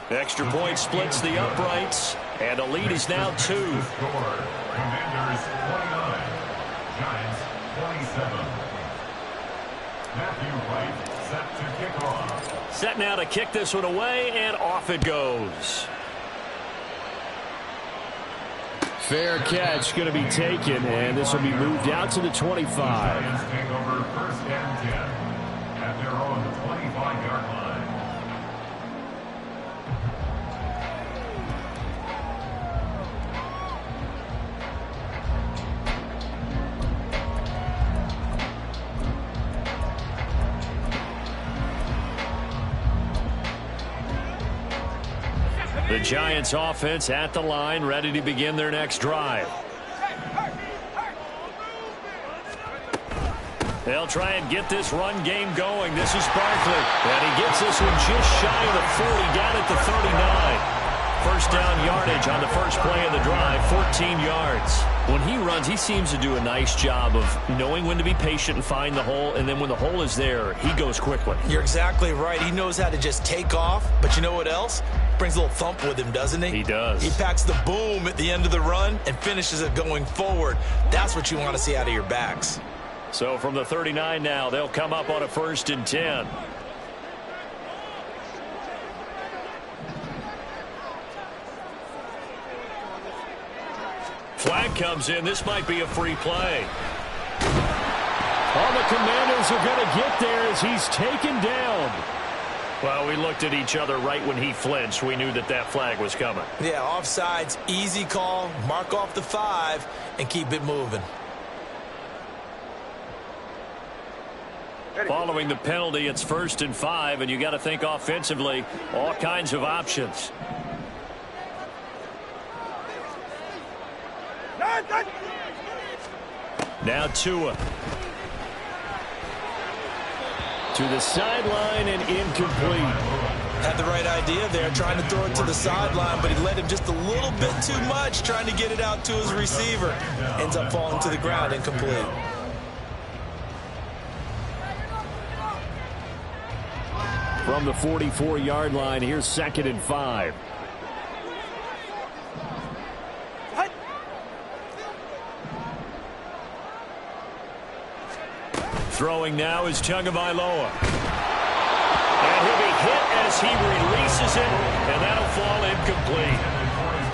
Extra point splits the uprights, and the lead is now 2. Commanders 29, Giants 27. Matthew Wright set to kick off. Set now to kick this one away, and off it goes. Fair catch going to be taken, and this will be moved out to the 25. Giants take over 1st and 10 at their own 25-yard line. The Giants offense at the line, ready to begin their next drive. They'll try and get this run game going. This is Barkley, and he gets this one just shy of the 40, down at the 39. First down yardage on the first play of the drive, 14 yards. When he runs, he seems to do a nice job of knowing when to be patient and find the hole, and then when the hole is there, he goes quickly. You're exactly right. He knows how to just take off, but you know what else? Brings a little thump with him, doesn't he? He does. He packs the boom at the end of the run and finishes it going forward. That's what you want to see out of your backs. So from the 39 now, they'll come up on a 1st and 10. Flag comes in. This might be a free play. All the Commanders are going to get there as he's taken down. Well, we looked at each other right when he flinched. We knew that that flag was coming. Yeah, offsides, easy call. Mark off the 5 and keep it moving. Following the penalty, it's 1st and 5, and you got to think offensively, all kinds of options. Now Tua. To the sideline and incomplete. Had the right idea there, trying to throw it to the sideline, but he led him just a little bit too much, trying to get it out to his receiver. Ends up falling to the ground, incomplete. From the 44-yard line, here's 2nd and 5. Throwing now is Tagovailoa. And he'll be hit as he releases it, and that'll fall incomplete.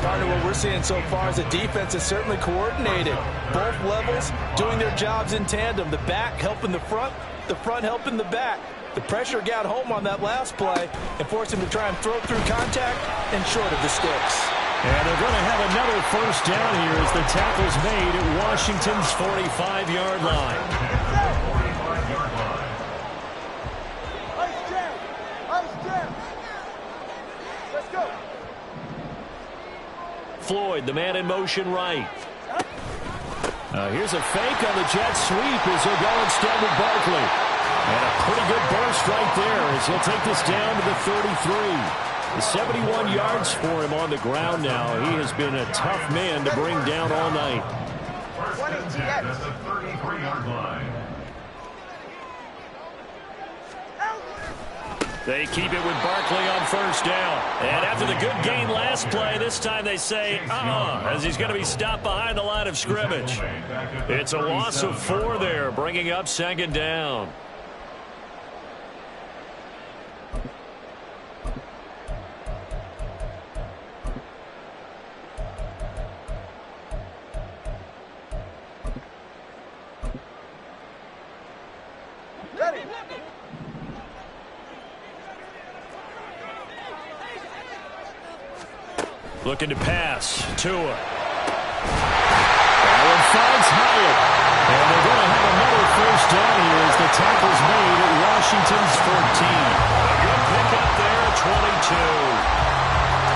Partner, what we're seeing so far is the defense is certainly coordinated. Both levels doing their jobs in tandem. The back helping the front helping the back. The pressure got home on that last play and forced him to try and throw through contact and short of the sticks. And they're going to have another 1st down here as the tackle's made at Washington's 45-yard line. Floyd, the man in motion right. Here's a fake on the jet sweep as they'll go instead with Barkley. And a pretty good burst right there as he'll take this down to the 33. The 71 yards for him on the ground now. He has been a tough man to bring down all night. 1st and 10 at the 33-yard line. They keep it with Barkley on 1st down. And after the good gain last play, this time they say, as he's going to be stopped behind the line of scrimmage. It's a loss of 4 there, bringing up 2nd down. Looking to pass. Tua. Allen finds Hyatt. And they're going to have another 1st down here as the tackle's made at Washington's 14. A good pickup there at 22.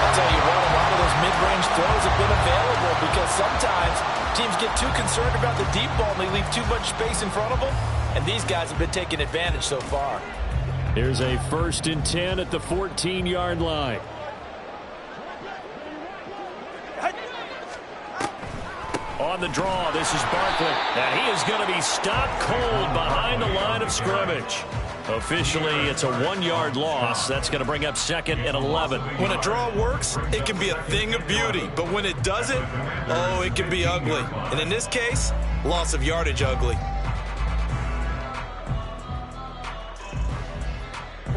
I'll tell you what, a lot of those mid-range throws have been available because sometimes teams get too concerned about the deep ball and they leave too much space in front of them. And these guys have been taking advantage so far. Here's a 1st and 10 at the 14-yard line. On the draw, this is Barkley. And he is going to be stopped cold behind the line of scrimmage. Officially, it's a 1-yard loss. That's going to bring up 2nd and 11. When a draw works, it can be a thing of beauty. But when it doesn't, oh, it can be ugly. And in this case, loss of yardage ugly.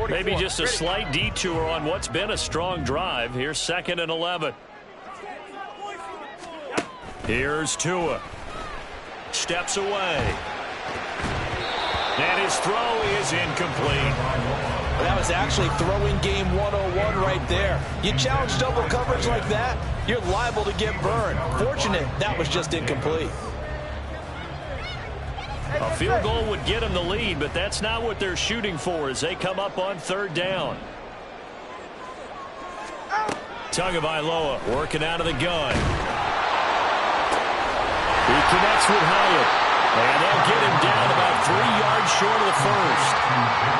Maybe just a slight detour on what's been a strong drive. Here's 2nd and 11. Here's Tua. Steps away. And his throw is incomplete. That was actually throwing game 101 right there. You challenge double coverage like that, you're liable to get burned. Fortunate that was just incomplete. A field goal would get them the lead, but that's not what they're shooting for as they come up on 3rd down. Tagovailoa working out of the gun. He connects with Hyatt. And they'll get him down about 3 yards short of the 1st.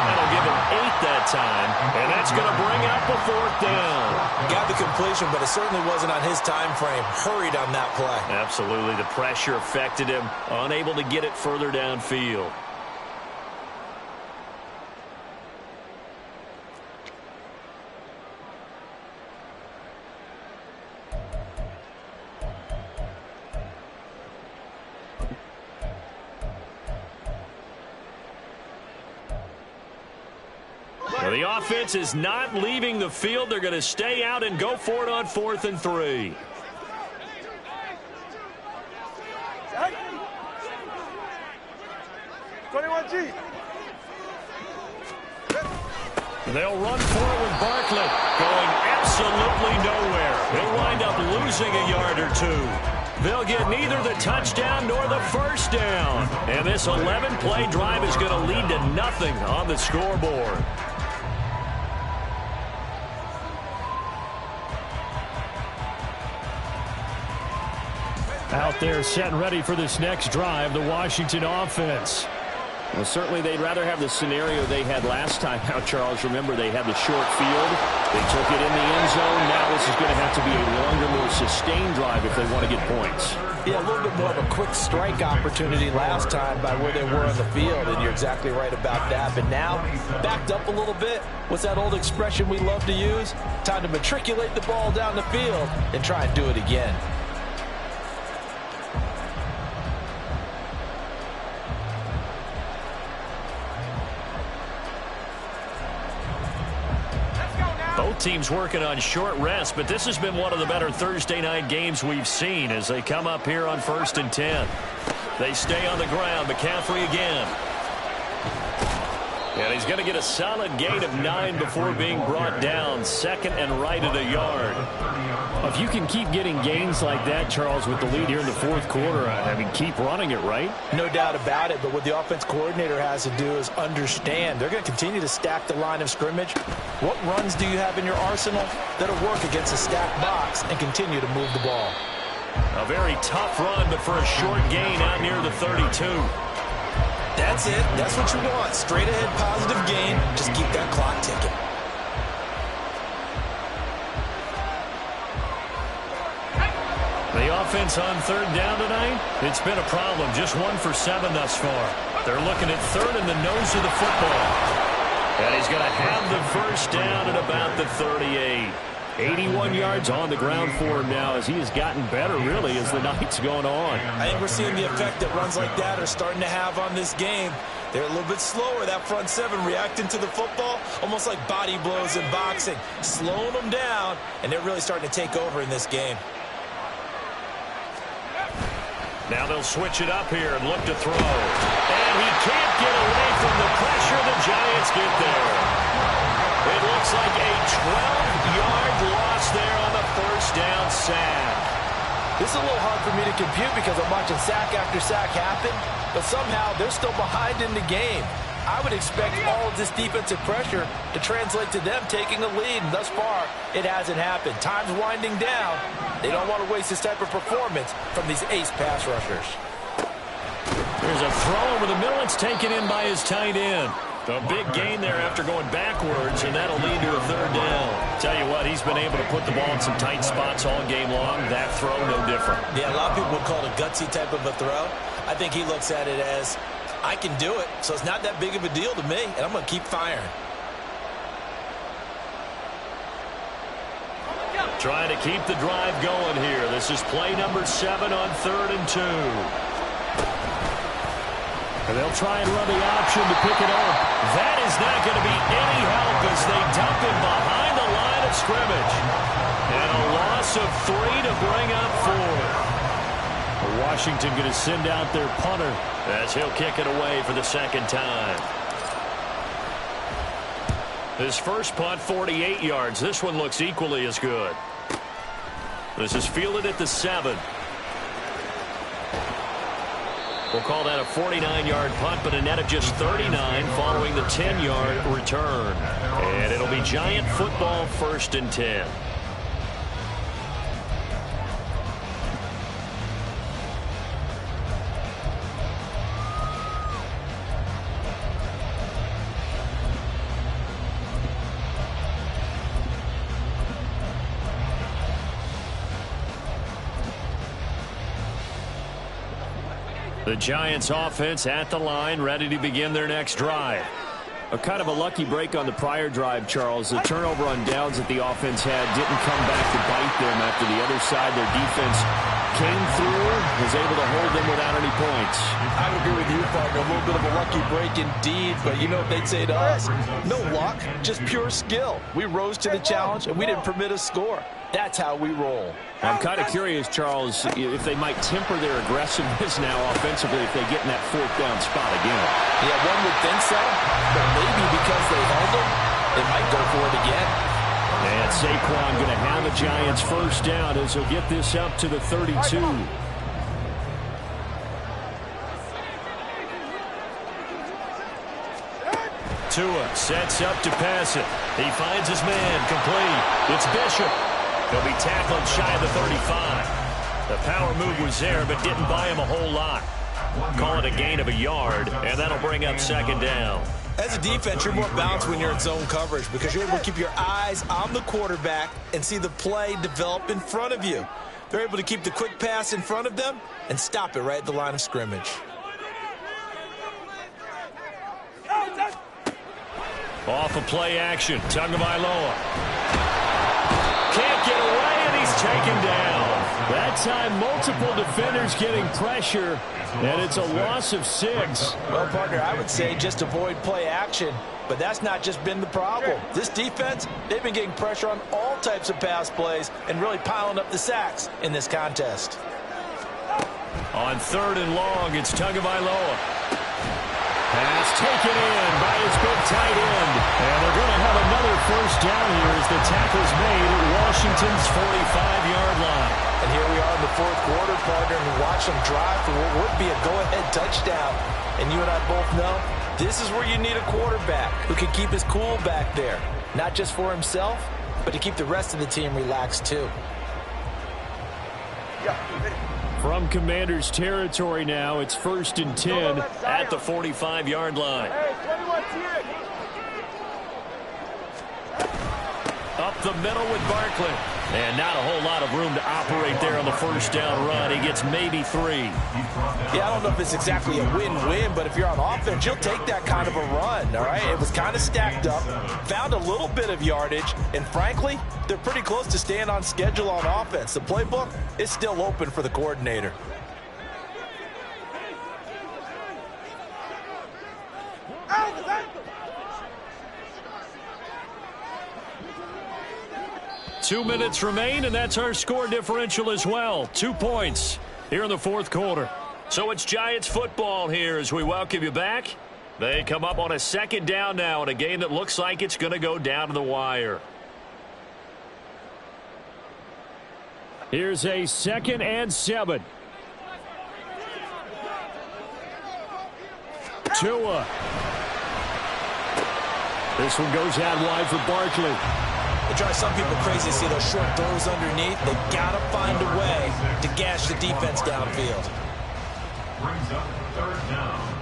That'll give him 8 that time. And that's going to bring up a 4th down. Got the completion, but it certainly wasn't on his time frame. Hurried on that play. Absolutely. The pressure affected him. Unable to get it further downfield. Well, the offense is not leaving the field. They're going to stay out and go for it on 4th and 3. 21G. They'll run for it with Barkley, going absolutely nowhere. They'll wind up losing a yard or two. They'll get neither the touchdown nor the first down. And this 11-play drive is going to lead to nothing on the scoreboard. Out there set and ready for this next drive, the Washington offense. Well, certainly they'd rather have the scenario they had last time out, Charles. Remember, they had the short field. They took it in the end zone. Now this is going to have to be a longer, more sustained drive if they want to get points. Yeah, a little bit more of a quick strike opportunity last time by where they were on the field, and you're exactly right about that. But now, backed up a little bit, what's that old expression we love to use? Time to matriculate the ball down the field and try and do it again. Both teams working on short rest, but this has been one of the better Thursday night games we've seen as they come up here on 1st and 10. They stay on the ground. McCaffrey again. And he's going to get a solid gain of 9 before being brought down. Second and right at a yard. If you can keep getting gains like that, Charles, with the lead here in the fourth quarter, I mean, keep running it, right? No doubt about it, but what the offense coordinator has to do is understand they're going to continue to stack the line of scrimmage. What runs do you have in your arsenal that'll work against a stacked box and continue to move the ball? A very tough run, but for a short gain out near the 32. That's it. That's what you want. Straight ahead positive gain. Just keep that clock ticking. The offense on third down tonight, it's been a problem. Just 1 for 7 thus far. They're looking at third in the nose of the football. And he's going to have the first down at about the 38. 81 yards on the ground for him now as he has gotten better, really, as the night's going on. I think we're seeing the effect that runs like that are starting to have on this game. They're a little bit slower, that front seven, reacting to the football, almost like body blows in boxing, slowing them down, and they're really starting to take over in this game. Now they'll switch it up here and look to throw. And he can't get away from the pressure. The Giants get there. It looks like a 12-yard loss there on the first down sack. This is a little hard for me to compute because I'm watching sack after sack happen, but somehow they're still behind in the game. I would expect all of this defensive pressure to translate to them taking a lead, and thus far, it hasn't happened. Time's winding down. They don't want to waste this type of performance from these ace pass rushers. There's a throw over the middle. It's taken in by his tight end. A big gain there after going backwards, and that'll lead to a third down. Tell you what, he's been able to put the ball in some tight spots all game long. That throw, no different. Yeah, a lot of people would call it a gutsy type of a throw. I think he looks at it as, I can do it, so it's not that big of a deal to me, and I'm going to keep firing. Trying to keep the drive going here. This is play number 7 on 3rd and 2. And they'll try and run the option to pick it up. That is not going to be any help as they dump him behind the line of scrimmage. And a loss of 3 to bring up 4. Washington going to send out their punter as he'll kick it away for the second time. His first punt, 48 yards. This one looks equally as good. This is fielded at the 7. We'll call that a 49-yard punt, but a net of just 39 following the 10-yard return. And it'll be Giant football, 1st and 10. The Giants offense at the line, ready to begin their next drive. A kind of a lucky break on the prior drive, Charles. The turnover on downs that the offense had didn't come back to bite them after the other side. Their defense came through, was able to hold them without any points. I would agree with you, partner. A little bit of a lucky break indeed, but you know what they'd say to us? No luck, just pure skill. We rose to the challenge, and we didn't permit a score. That's how we roll. I'm kind of curious, Charles, if they might temper their aggressiveness now offensively if they get in that fourth down spot again. Yeah, one would think so, but maybe because they held them, they might go for it again. And Saquon going to have a Giants first down as he'll get this up to the 32. Tua sets up to pass it. He finds his man, complete. It's Bishop. He'll be tackled shy of the 35. The power move was there, but didn't buy him a whole lot. Call it a gain of a yard, and that'll bring up second down. As a defense, you're more balanced when you're in zone coverage because you're able to keep your eyes on the quarterback and see the play develop in front of you. They're able to keep the quick pass in front of them and stop it right at the line of scrimmage. Off of play action, Tagovailoa. Can't get away, and he's taken down. That time, multiple defenders getting pressure, and it's a loss of 6. Well, partner, I would say just avoid play action, but that's not just been the problem. This defense, they've been getting pressure on all types of pass plays and really piling up the sacks in this contest. On 3rd and long, it's Tagovailoa. Pass taken in by his big tight end. And they're going to have another first down here as the tackle's made at Washington's 45-yard line. And here we are in the fourth quarter, partner, and watch them drive for what would be a go-ahead touchdown. And you and I both know this is where you need a quarterback who can keep his cool back there. Not just for himself, but to keep the rest of the team relaxed too. From Commanders territory now, it's 1st and 10 at the 45-yard line. Up the middle with Barkley. And not a whole lot of room to operate there on the first down run. He gets maybe 3. Yeah, I don't know if it's exactly a win-win, but if you're on offense, you'll take that kind of a run, all right? It was kind of stacked up, found a little bit of yardage, and frankly, they're pretty close to staying on schedule on offense. The playbook is still open for the coordinator. Two minutes remain, and that's our score differential as well. 2 points here in the fourth quarter. So it's Giants football here as we welcome you back. They come up on a second down now in a game that looks like it's going to go down to the wire. Here's a 2nd and 7. Tua. This one goes out wide for Barkley. It drives some people crazy to see those short throws underneath. They've got to find a way to gash the defense downfield. Brings up 3rd down.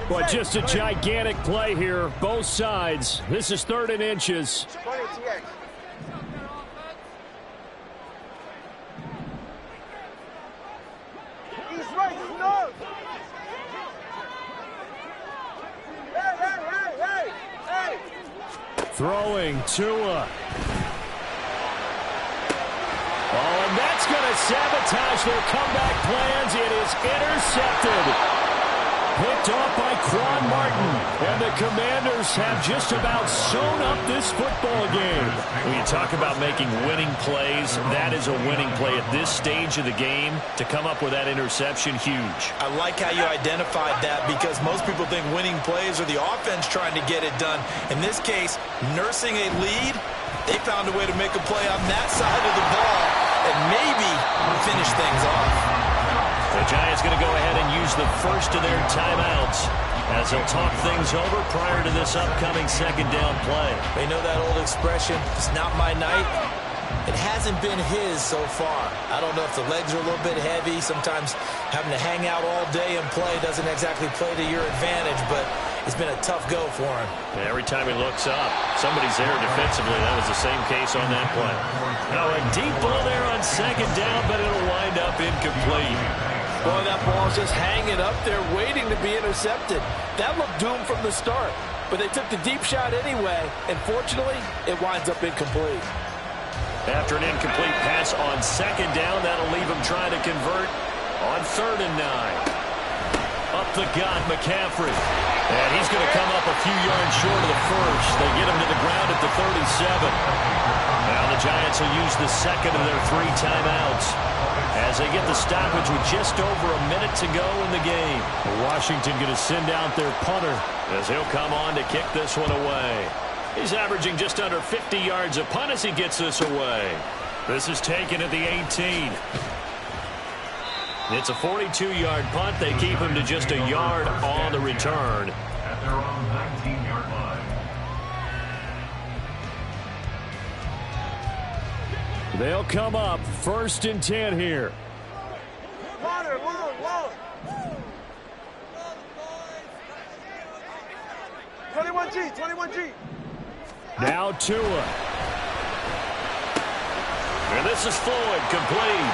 Well, just a gigantic play here, both sides. This is 3rd and inches. Throwing Tua. Oh, and that's going to sabotage their comeback plans. It is intercepted. Picked off by Quan Martin. And the Commanders have just about sewn up this football game. When you talk about making winning plays, that is a winning play at this stage of the game. To come up with that interception, huge. I like how you identified that because most people think winning plays are the offense trying to get it done. In this case, nursing a lead, they found a way to make a play on that side of the ball and maybe finish things off. The Giants going to go ahead and use the first of their timeouts as they'll talk things over prior to this upcoming second down play. They know that old expression, it's not my night. It hasn't been his so far. I don't know if the legs are a little bit heavy. Sometimes having to hang out all day and play doesn't exactly play to your advantage, but it's been a tough go for him. And every time he looks up, somebody's there defensively. That was the same case on that play. Now a deep ball there on second down, but it'll wind up incomplete. Boy, that ball is just hanging up there waiting to be intercepted. That looked doomed from the start. but they took the deep shot anyway, and fortunately, it winds up incomplete. After an incomplete pass on second down, that'll leave him trying to convert on 3rd and 9. Up the gut, McCaffrey. And he's going to come up a few yards short of the first. They get him to the ground at the 37. Now the Giants will use the second of their 3 timeouts as they get the stoppage with just over a minute to go in the game. Washington going to send out their punter as he'll come on to kick this one away. He's averaging just under 50 yards a punt as he gets this away. This is taken at the 18. It's a 42-yard punt. They keep him to just a yard on the return. At their own 19-yard line. They'll come up 1st and 10 here. Long. 21G. Now Tua. And this is Floyd, complete.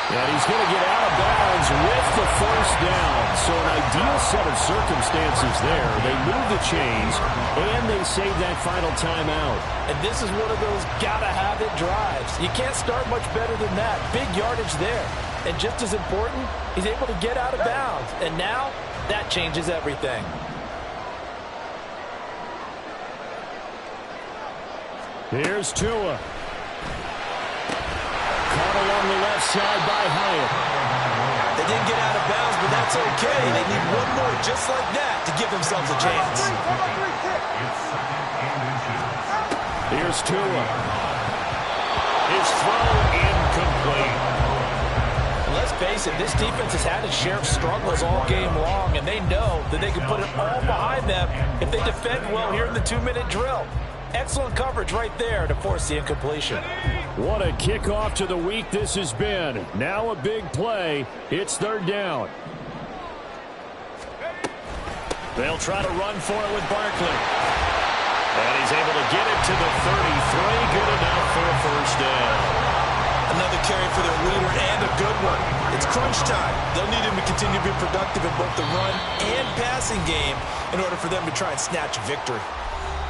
And he's going to get out of bounds with the first down. So an ideal set of circumstances there. They move the chains, and they save that final timeout. And this is one of those gotta-have-it drives. You can't start much better than that. Big yardage there. And just as important, he's able to get out of bounds. And now, that changes everything. Here's Tua. Caught along the left side by Hyatt. They didn't get out of bounds, but that's okay. They need one more just like that to give themselves a chance. Here's Tua. His throw incomplete. Let's face it, this defense has had its share of struggles all game long, and they know that they can put it all behind them if they defend well here in the 2-minute drill. Excellent coverage right there to force the incompletion. What a kickoff to the week this has been. Now a big play. It's 3rd down. They'll try to run for it with Barkley. And he's able to get it to the 33. Good enough for a first down. Another carry for their leader and a good one. It's crunch time. They'll need him to continue to be productive in both the run and passing game in order for them to try and snatch a victory.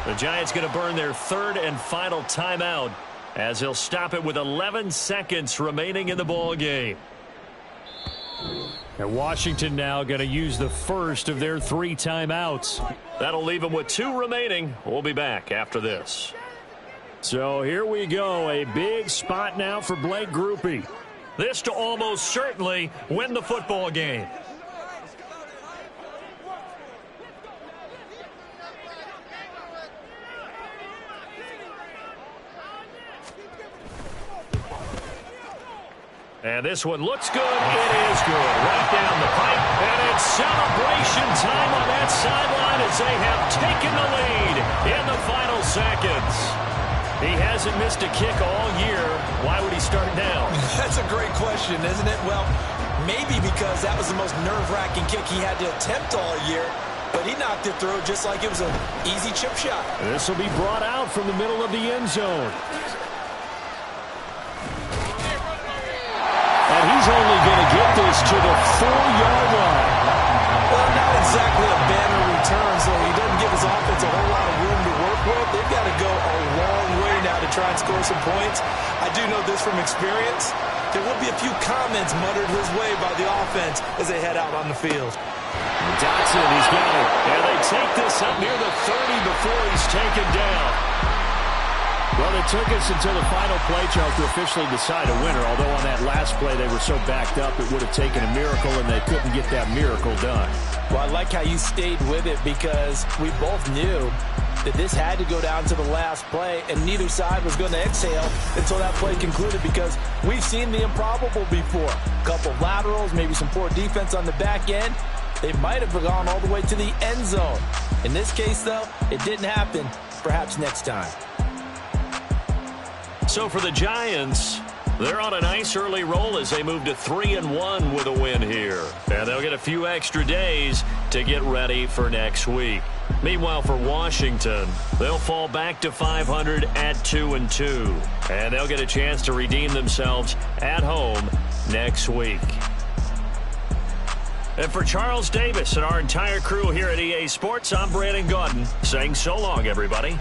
The Giants going to burn their 3rd and final timeout as he'll stop it with 11 seconds remaining in the ball game. And Washington now going to use the first of their 3 timeouts. That'll leave them with 2 remaining. We'll be back after this. So here we go. A big spot now for Blake Grupe. This to almost certainly win the football game. And this one looks good. It is good. Right down the pipe. And it's celebration time on that sideline as they have taken the lead in the final seconds. He hasn't missed a kick all year. Why would he start now? That's a great question, isn't it? Well, maybe because that was the most nerve-wracking kick he had to attempt all year. But he knocked it through just like it was an easy chip shot. This will be brought out from the middle of the end zone. And he's only going to get this to the 4-yard line. Well, not exactly a banner return, so he doesn't give his offense a whole lot of room to work with. They've got to go a long way now to try and score some points. I do know this from experience. There will be a few comments muttered his way by the offense as they head out on the field. Dotson, he's got it. And they take this up near the 30 before he's taken down. Well, it took us until the final play, Charles, to officially decide a winner. Although on that last play they were so backed up, it would have taken a miracle, and they couldn't get that miracle done. Well, I like how you stayed with it because we both knew that this had to go down to the last play, and neither side was going to exhale until that play concluded because we've seen the improbable before. A couple of laterals, maybe some poor defense on the back end. They might have gone all the way to the end zone. In this case, though, it didn't happen. Perhaps next time. So for the Giants, they're on a nice early roll as they move to 3-1 with a win here. And they'll get a few extra days to get ready for next week. Meanwhile, for Washington, they'll fall back to 500 at 2-2. And they'll get a chance to redeem themselves at home next week. And for Charles Davis and our entire crew here at EA Sports, I'm Brandon Gaudin saying so long, everybody.